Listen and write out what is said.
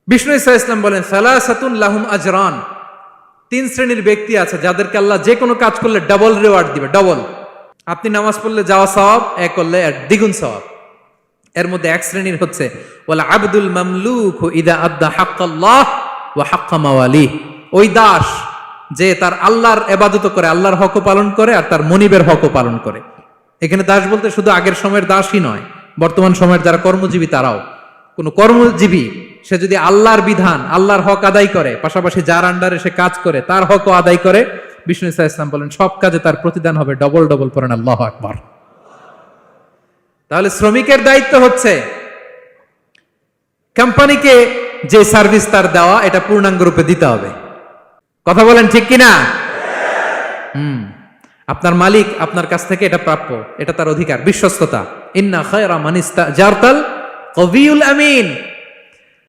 বিষ্ণু ঈসা ইসলাম বলেন, সালাসাতুন লাহুম আজরান, 3 শ্রেণীর ব্যক্তি আছে যাদেরকে আল্লাহ যে কোনো কাজ করলে ডাবল রিওয়ার্ড দিবে, ডাবল। আপনি নামাজ পড়লে যাওয়া সওয়াব, এক করলে দ্বিগুণ সওয়াব। এর মধ্যে এক শ্রেণীর হচ্ছে ওয়াল আবদুল মামলুক ইদা আদ্দা হাক্কাল্লাহ ওয়া হাক্কা মাওয়ালিহ, ওই দাস যে তার আল্লাহর ইবাদত করে, আল্লাহর হকও পালন করে আর তার মনিবের হকও পালন করে। এখানে দাস বলতে শুধু আগের সময়ের দাসই নয়, বর্তমান সময়ের যারা কর্মজীবী তারাও। কোন কর্মজীবী সে যদি আল্লাহর বিধান, আল্লাহর হক আদায় করে, পাশাপাশি যার আন্ডারে সে কাজ করে তার হকও আদায় করে, বিষ্ণু ঈসা ইসলাম বলেন সব কাজে তার প্রতিদান হবে ডবল ডবল। পড়েন আল্লাহু আকবার। তাহলে শ্রমিকের দায়িত্ব হচ্ছে কোম্পানিকে যে সার্ভিস তার দেওয়া এটা পূর্ণাঙ্গ রূপে দিতে হবে। কথা বলেন ঠিক কিনা? আপনার মালিক আপনার কাছ থেকে এটা প্রাপ্য, এটা তার অধিকার, বিশ্বস্ততা। ইন্না খায়রা মান ইস্তাজারতাল কবিউল আমিন।